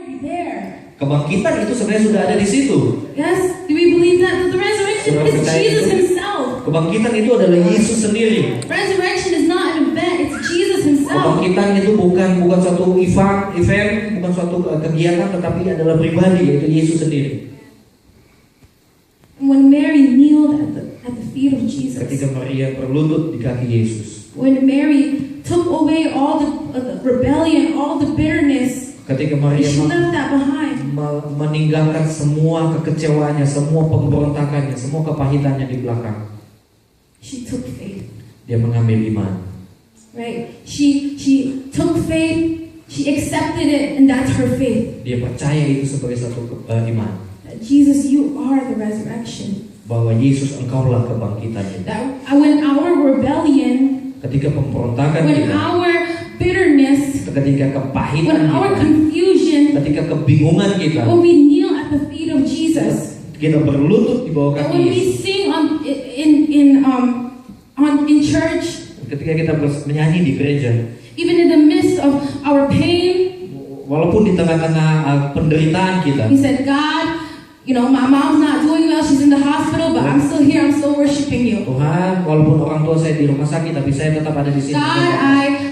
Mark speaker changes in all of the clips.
Speaker 1: already there.
Speaker 2: Kebangkitan itu sebenarnya sudah ada di situ.
Speaker 1: Yes, do we believe that? The resurrection is Jesus himself.
Speaker 2: Kebangkitan itu adalah Yesus sendiri.
Speaker 1: Resurrection is not an event, it's Jesus himself.
Speaker 2: Kebangkitan itu bukan suatu event, bukan suatu kegiatan, tetapi adalah pribadi, yaitu Yesus sendiri.
Speaker 1: When Mary kneeled at the feet of Jesus,
Speaker 2: Ketika Maria berlutut di kaki Yesus,
Speaker 1: when Mary took away all the rebellion, all the bitterness,
Speaker 2: ketika Maria
Speaker 1: she left that behind.
Speaker 2: meninggalkan semua kekecewaannya, semua pemberontakannya, semua kepahitannya di belakang,
Speaker 1: She took faith.
Speaker 2: dia mengambil iman.
Speaker 1: Right? She took faith, she accepted it, and that's her faith.
Speaker 2: Dia percaya itu sebagai satu iman.
Speaker 1: That Jesus, you are the resurrection.
Speaker 2: Bahwa Yesus, engkaulah kebangkitan itu.
Speaker 1: That when our rebellion,
Speaker 2: Ketika pemberontakan
Speaker 1: when
Speaker 2: kita,
Speaker 1: our bitterness,
Speaker 2: ketika kepahitan
Speaker 1: when our
Speaker 2: kita,
Speaker 1: confusion,
Speaker 2: ketika kebingungan kita,
Speaker 1: when we kneel at the feet of Jesus,
Speaker 2: kita berlutut di bawah
Speaker 1: and
Speaker 2: kaki
Speaker 1: when we
Speaker 2: Yesus,
Speaker 1: sing in church,
Speaker 2: ketika kita menyanyi di gereja,
Speaker 1: even in the midst of our pain,
Speaker 2: walaupun di tengah-tengah penderitaan kita,
Speaker 1: we said, God, my mom's not doing well, she's in the hospital, but I'm still here, I'm still worshiping you.
Speaker 2: Tuhan, walaupun orang tua saya di rumah sakit, tapi saya tetap ada di sini.
Speaker 1: God,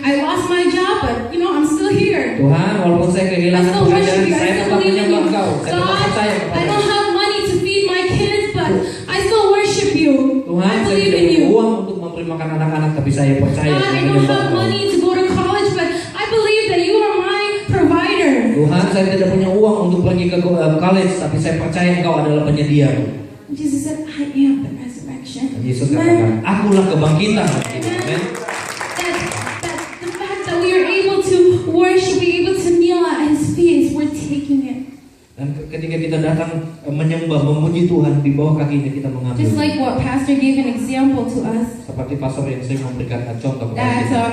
Speaker 1: I lost my job, but I'm still here.
Speaker 2: Tuhan, walaupun saya
Speaker 1: I
Speaker 2: kehilangan
Speaker 1: still worship
Speaker 2: pekerjaan,
Speaker 1: you, I
Speaker 2: saya
Speaker 1: still
Speaker 2: tetap
Speaker 1: believe in
Speaker 2: menyembah
Speaker 1: you.
Speaker 2: Engkau. Saya tetap
Speaker 1: God,
Speaker 2: percaya
Speaker 1: I
Speaker 2: kepada
Speaker 1: don't have money to feed my kids, but I still worship you.
Speaker 2: Tuhan,
Speaker 1: I
Speaker 2: saya
Speaker 1: believe
Speaker 2: tidak
Speaker 1: in
Speaker 2: punya
Speaker 1: you.
Speaker 2: uang untuk memberi makan anak-anak, tapi saya percaya.
Speaker 1: God,
Speaker 2: Saya
Speaker 1: I don't
Speaker 2: menyembah
Speaker 1: have
Speaker 2: Engkau.
Speaker 1: money to go to college, but I believe that you are my provider.
Speaker 2: Tuhan, saya tidak punya uang untuk pergi ke college, tapi saya percaya Engkau adalah penyedia.
Speaker 1: Jesus said, I am the resurrection.
Speaker 2: Dan Yesus katakan, akulah kebangkitan. Amen.
Speaker 1: That the fact that we are able to worship, be able to kneel at His feet, we're taking it.
Speaker 2: Dan ketika kita datang menyembah, memuji Tuhan di bawah kakinya, kita mengambil.
Speaker 1: Just like what Pastor gave an example to us.
Speaker 2: Seperti pastor yang saya memberikan contoh kepada
Speaker 1: That
Speaker 2: kita.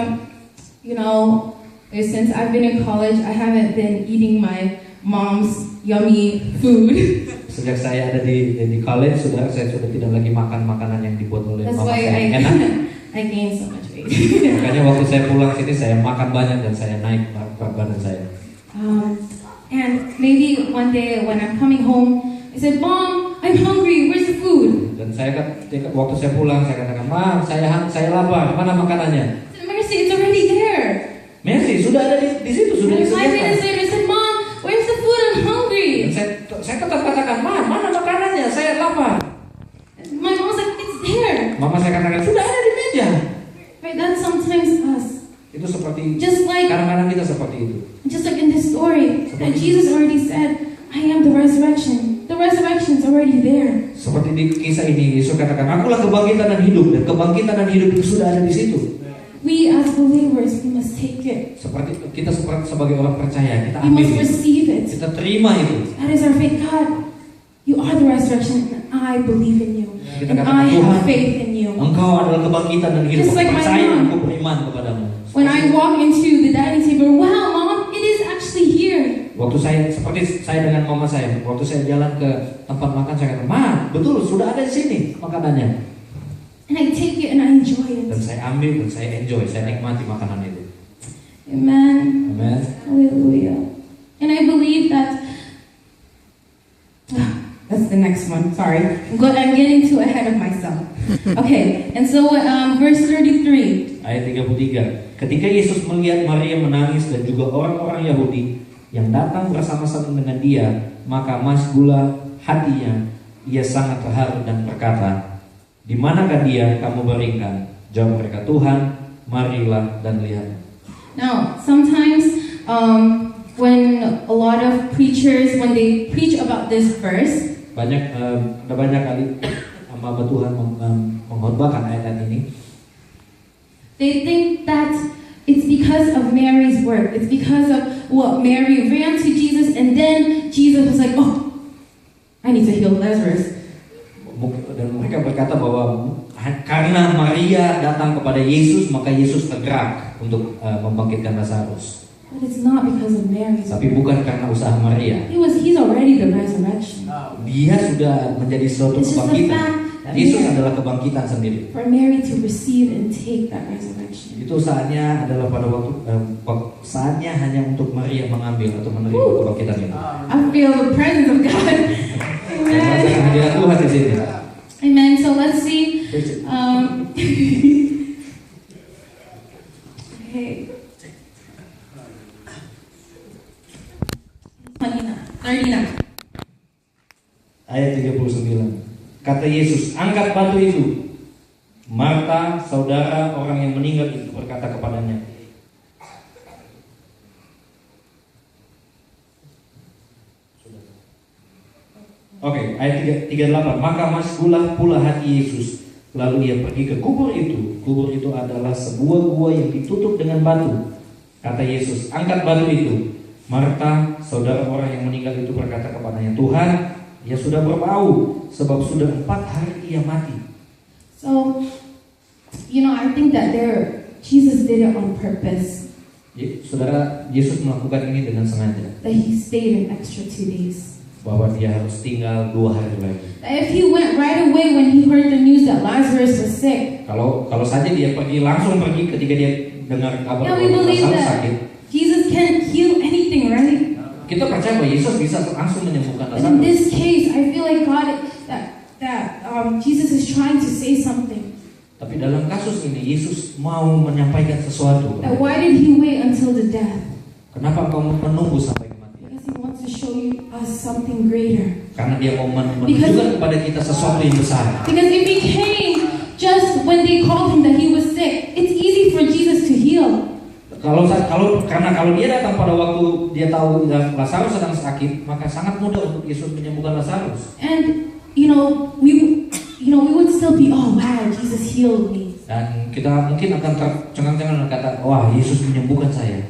Speaker 1: since I've been in college, I haven't been eating my mom's yummy food.
Speaker 2: Sejak saya ada di college, saya sudah tidak lagi makan makanan yang dibuat oleh
Speaker 1: That's
Speaker 2: mama
Speaker 1: why
Speaker 2: saya. Enak.
Speaker 1: I gained so much weight.
Speaker 2: Makanya waktu saya pulang sini, saya makan banyak dan saya naik berat badan saya.
Speaker 1: And maybe one day when I'm coming home, I said, Mom, I'm hungry. Where's the food?
Speaker 2: Dan waktu saya pulang, saya katakan, Ma, saya lapar. Mana makanannya?
Speaker 1: I said, Mercy, it's already there.
Speaker 2: Mercy, sudah ada di situ, sudah
Speaker 1: And 5 minutes
Speaker 2: disediakan.
Speaker 1: later, I said, Mom, where's the food? I'm hungry.
Speaker 2: Dan saya tetap katakan, Ma, mana makanannya? Saya lapar.
Speaker 1: My mom's like, it's there.
Speaker 2: Mama saya katakan, sudah ada di meja.
Speaker 1: Right? That's sometimes us.
Speaker 2: Itu seperti,
Speaker 1: Just like
Speaker 2: kadang-kadang kita seperti itu.
Speaker 1: in this story, that Jesus already said, I am the resurrection. The resurrection's already there.
Speaker 2: Seperti di kisah ini, Yesus katakan, akulah kebangkitan dan hidup. Dan kebangkitan dan hidup itu sudah ada di situ.
Speaker 1: We as believers, we must take it.
Speaker 2: Kita sebagai orang percaya, kita
Speaker 1: We
Speaker 2: ambil
Speaker 1: must
Speaker 2: itu.
Speaker 1: receive it.
Speaker 2: Kita terima itu.
Speaker 1: That is our faith. God, you are the resurrection, and I believe in you.
Speaker 2: Kita
Speaker 1: And
Speaker 2: katakan,
Speaker 1: I
Speaker 2: Tuhan,
Speaker 1: have faith in you.
Speaker 2: Engkau adalah kebangkitan dan hidup.
Speaker 1: Just like my
Speaker 2: Percaya,
Speaker 1: mom.
Speaker 2: aku beriman kepadamu.
Speaker 1: When I walk into the dining table, wow, Mom, it is actually here.
Speaker 2: Seperti saya dengan mama saya, waktu saya jalan ke tempat makan, saya kata, Ma, betul, sudah ada di sini makanannya.
Speaker 1: And I take it and I enjoy
Speaker 2: Dan
Speaker 1: it.
Speaker 2: saya ambil dan saya enjoy, saya nikmati makanan itu.
Speaker 1: Amen.
Speaker 2: Amen.
Speaker 1: Hallelujah. And I believe that. That's the next one. Sorry. I'm getting too ahead of myself. Okay. And so, verse 33.
Speaker 2: Ayat 33. Ketika Yesus melihat Maria menangis dan juga orang-orang Yahudi yang datang bersama-sama dengan dia, maka masgula hatinya, ia sangat terharu dan berkata, di manakah dia kamu baringkan? Jawab mereka, Tuhan, marilah dan lihat.
Speaker 1: Now, sometimes when a lot of preachers, when they preach about this verse,
Speaker 2: Ada banyak kali hamba Tuhan mengkhotbahkan ayat ini.
Speaker 1: they think that it's because of Mary's work. It's because of what Mary ran to Jesus, and then Jesus was like, oh, I need to heal Lazarus.
Speaker 2: Dan mereka berkata bahwa karena Maria datang kepada Yesus, maka Yesus tergerak untuk membangkitkan Lazarus.
Speaker 1: But it's not because of Mary's
Speaker 2: Tapi
Speaker 1: work.
Speaker 2: bukan karena usaha Maria.
Speaker 1: He's already the resurrection.
Speaker 2: Dia sudah menjadi suatu
Speaker 1: It's just the
Speaker 2: kebangkitan.
Speaker 1: fact that
Speaker 2: Yesus adalah kebangkitan sendiri.
Speaker 1: for Mary to receive and take that resurrection.
Speaker 2: Itu Itu saatnya adalah pada saatnya hanya untuk Maria mengambil atau menerima kebangkitan itu.
Speaker 1: I feel the presence of God.
Speaker 2: Saya merasakan
Speaker 1: Amen.
Speaker 2: hadirat Tuhan di sini.
Speaker 1: Amen. So let's see. Okay. 39.
Speaker 2: Ayat 39. Kata Yesus, angkat batu itu. Marta, saudara orang yang meninggal itu berkata kepadanya, Oke, ayat 38. Maka maskulah pula hati Yesus. Lalu ia pergi ke kubur itu. Kubur itu adalah sebuah gua yang ditutup dengan batu. Kata Yesus, angkat batu itu. Marta, saudara orang yang meninggal itu berkata kepadanya, Tuhan, ia sudah berbau, sebab sudah 4 hari ia mati.
Speaker 1: So, I think that Jesus did it on purpose.
Speaker 2: Saudara, Yesus melakukan ini dengan sengaja.
Speaker 1: That he stayed an extra 2 days.
Speaker 2: Bahwa dia harus tinggal 2 hari lagi.
Speaker 1: If he went right away when he heard the news that Lazarus was sick,
Speaker 2: Kalau saja dia langsung pergi ketika dia dengar kabar
Speaker 1: yeah, we
Speaker 2: bahwa
Speaker 1: believe
Speaker 2: Lazarus
Speaker 1: that
Speaker 2: sakit.
Speaker 1: Jesus can heal anything, right?
Speaker 2: Kita percaya bahwa Yesus bisa langsung menyembuhkan
Speaker 1: But in
Speaker 2: Lazarus.
Speaker 1: this case, I feel like Jesus is trying to say something.
Speaker 2: Tapi dalam kasus ini Yesus mau menyampaikan sesuatu.
Speaker 1: That why did he wait until the death?
Speaker 2: Kenapa engkau menunggu sampai kematian?
Speaker 1: Because he wants to show us something greater.
Speaker 2: Karena dia mau menunjukkan kepada kita sesuatu yang besar.
Speaker 1: Because if he came just when they called him that he was sick, it's easy for Jesus to heal.
Speaker 2: Karena kalau dia datang pada waktu dia tahu Lazarus sedang sakit, maka sangat mudah untuk Yesus menyembuhkan Lazarus.
Speaker 1: And we would still be, oh wow, Jesus healed me.
Speaker 2: Dan kita mungkin akan tercengang-cengang dan kata, wah, Yesus menyembuhkan saya.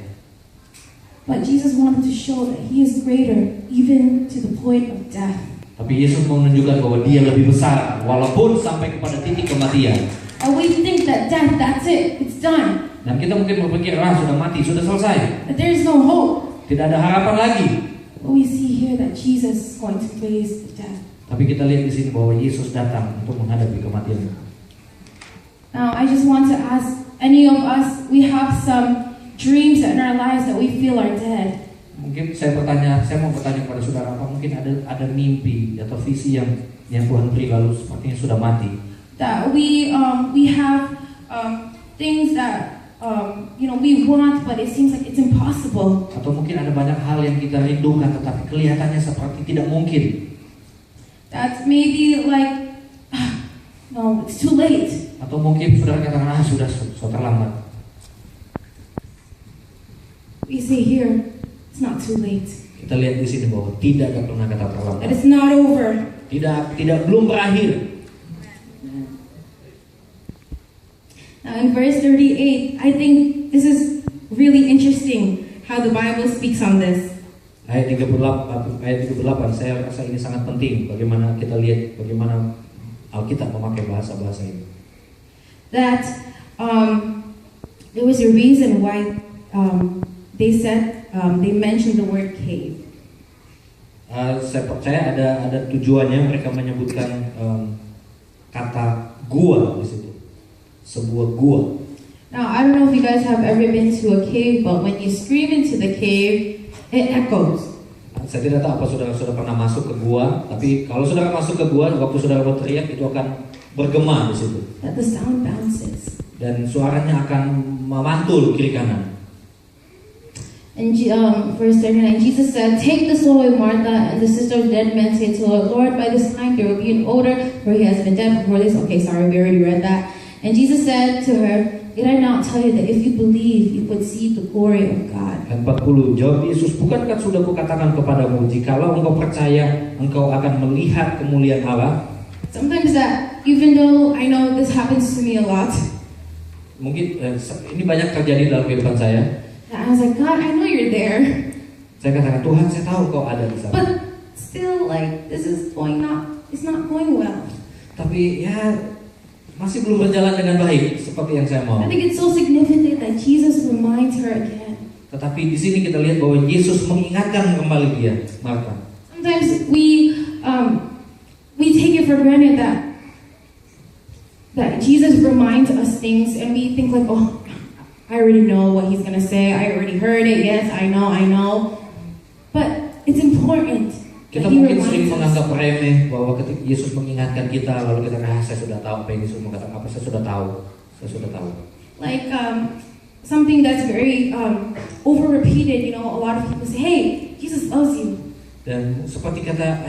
Speaker 1: But Jesus wanted to show that he is greater, even to the point of death.
Speaker 2: Tapi Yesus mau menunjukkan bahwa dia lebih besar, walaupun sampai kepada titik kematian.
Speaker 1: And we think that death, that's it, it's done.
Speaker 2: Dan kita mungkin berpikir, sudah mati, sudah selesai.
Speaker 1: That there is no hope.
Speaker 2: Tidak ada harapan lagi.
Speaker 1: But we see here that Jesus is going to raise the dead.
Speaker 2: Tapi kita lihat di sini bahwa Yesus datang untuk menghadapi kematian.
Speaker 1: Now, I just want to ask any of us, we have some dreams in our lives that we feel are dead.
Speaker 2: Mungkin saya mau bertanya kepada saudara, apa mungkin ada mimpi atau visi yang Tuhan beri lalu sepertinya sudah mati.
Speaker 1: That we have things that we want, but it seems like it's impossible.
Speaker 2: Atau mungkin ada banyak hal yang kita rindukan tetapi kelihatannya seperti tidak mungkin.
Speaker 1: That's maybe like, no, it's too late.
Speaker 2: Atau mungkin saudara katakan, sudah terlambat.
Speaker 1: We say here, it's not too late.
Speaker 2: Kita lihat di sini bahwa tidak ada pernah kata terlambat.
Speaker 1: That it's not over.
Speaker 2: Belum berakhir.
Speaker 1: Now in verse 38, I think this is really interesting how the Bible speaks on this.
Speaker 2: Ayat 38, saya rasa ini sangat penting. Bagaimana kita lihat bagaimana Alkitab memakai bahasa-bahasa ini. That
Speaker 1: there was a reason why they said they mentioned the word cave.
Speaker 2: Saya percaya ada tujuannya mereka menyebutkan kata gua di situ. Sebuah gua.
Speaker 1: Now I don't know if you guys have ever been to a cave, but when you scream into the cave, it echoes.
Speaker 2: Saya tidak tahu apa saudara sudah pernah masuk ke gua, tapi kalau saudara masuk ke gua, waktu saudara berteriak itu akan bergema di situ.
Speaker 1: That the sound bounces.
Speaker 2: Dan suaranya akan memantul kiri kanan.
Speaker 1: And verse 39, Jesus said, "Take this away, Martha." And the sister of the dead man said to her, "Lord, by this time there will be an odor, for he has been dead before this." Okay, sorry, we already read that. And Jesus said to her, "Did I not tell you that if you believe, you would see the glory of God?"
Speaker 2: Ayat 40, jawab Yesus, "Bukankah sudah kukatakan kepadamu, jikalau engkau percaya, engkau akan melihat kemuliaan Allah?"
Speaker 1: Sometimes that, even though I know this happens to me a lot,
Speaker 2: mungkin ini banyak terjadi dalam kehidupan saya.
Speaker 1: I was like, God, I know you're there.
Speaker 2: Saya katakan, Tuhan, saya tahu kau ada di sana.
Speaker 1: But still, like, it's not going well.
Speaker 2: Tapi ya masih belum berjalan dengan baik seperti yang saya mau.
Speaker 1: I think it's so significant that Jesus reminds her again.
Speaker 2: Tetapi di sini kita lihat bahwa Yesus mengingatkan kembali dia, Marta.
Speaker 1: Sometimes we take it for granted that Jesus reminds us things, and we think like, oh, I already know what he's gonna say. I already heard it. Yes, I know. But it's important.
Speaker 2: Kita
Speaker 1: that he
Speaker 2: mungkin sering
Speaker 1: reminds us.
Speaker 2: menganggap remeh bahwa ketika Yesus mengingatkan kita lalu kita saya sudah tahu apa yang Yesus mengatakan apa saya sudah tahu.
Speaker 1: Like something that's very over repeated. You know, a lot of people say, "Hey, Jesus loves you."
Speaker 2: Dan seperti kata,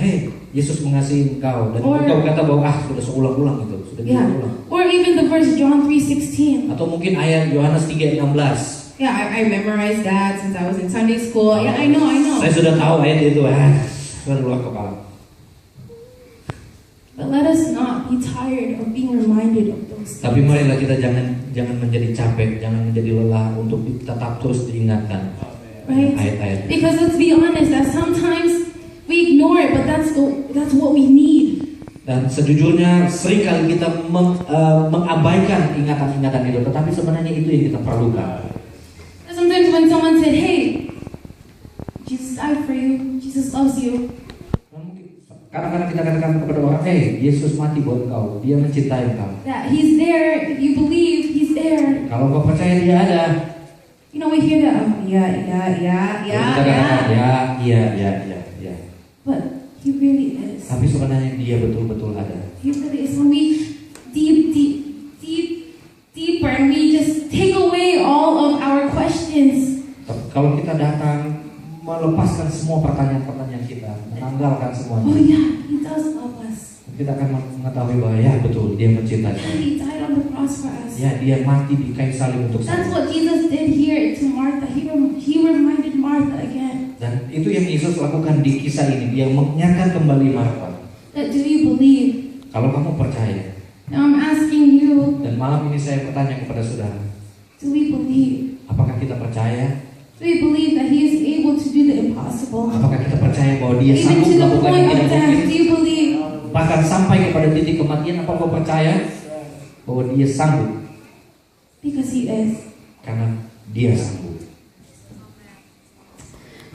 Speaker 2: Yesus mengasihi engkau dan
Speaker 1: Or-
Speaker 2: engkau kata bahwa sudah seulang-ulang itu, sudah
Speaker 1: Yeah.
Speaker 2: diulang.
Speaker 1: Or even the verse John 3:16.
Speaker 2: Atau mungkin ayat Yohanes 3:16.
Speaker 1: Yeah, I memorized that since I was in Sunday school. Yeah, I know.
Speaker 2: Saya sudah tahu ayat itu, sudah luar kepala.
Speaker 1: But let us not be tired of being reminded of those
Speaker 2: Tapi
Speaker 1: things.
Speaker 2: marilah kita jangan menjadi capek, jangan menjadi lelah untuk tetap terus diingatkan
Speaker 1: Right?
Speaker 2: ayat-ayat.
Speaker 1: Because let's be honest, that sometimes we ignore it, but that's what we need.
Speaker 2: Dan sejujurnya seringkali kita mengabaikan ingatan-ingatan itu, tetapi sebenarnya itu yang kita perlukan.
Speaker 1: Sometimes when someone said, "Hey, Jesus died for you. Jesus loves you."
Speaker 2: Kadang-kadang kita katakan kepada orang, Yesus mati buat kau, dia mencintai kau.
Speaker 1: That He's there. You believe He's there.
Speaker 2: Kalau kau percaya dia ada,
Speaker 1: You know, we hear that. Oh, yeah.
Speaker 2: kita katakan ya.
Speaker 1: But He really is.
Speaker 2: Tapi sebenarnya dia betul-betul ada.
Speaker 1: He really is. When we deeper, and we just take away all of our questions.
Speaker 2: Kalau kita datang melepaskan semua pertanyaan-pertanyaan kita, menanggalkan semuanya,
Speaker 1: Oh yeah, He does love us.
Speaker 2: kita akan mengetahui bahwa ya betul dia mencintai kita.
Speaker 1: He died on the cross for us.
Speaker 2: Ya dia mati di kayu salib untuk
Speaker 1: That's
Speaker 2: saya.
Speaker 1: what Jesus did here to Martha. He reminded Martha again.
Speaker 2: Dan itu yang Yesus lakukan di kisah ini. Dia mengingatkan kembali Marta.
Speaker 1: That do you believe?
Speaker 2: Kalau kamu percaya,
Speaker 1: Now I'm asking you,
Speaker 2: dan malam ini saya bertanya kepada saudara,
Speaker 1: do we believe?
Speaker 2: apakah kita percaya?
Speaker 1: Do we believe that He is able to do the impossible?
Speaker 2: Apakah kita percaya bahwa dia
Speaker 1: Even
Speaker 2: sanggup
Speaker 1: to the
Speaker 2: melakukan
Speaker 1: point
Speaker 2: yang
Speaker 1: of
Speaker 2: tidak
Speaker 1: death,
Speaker 2: mungkin?
Speaker 1: do you believe?
Speaker 2: Bahkan sampai kepada titik kematian, apa kau percaya bahwa dia sanggup?
Speaker 1: Because He is.
Speaker 2: Karena dia sanggup.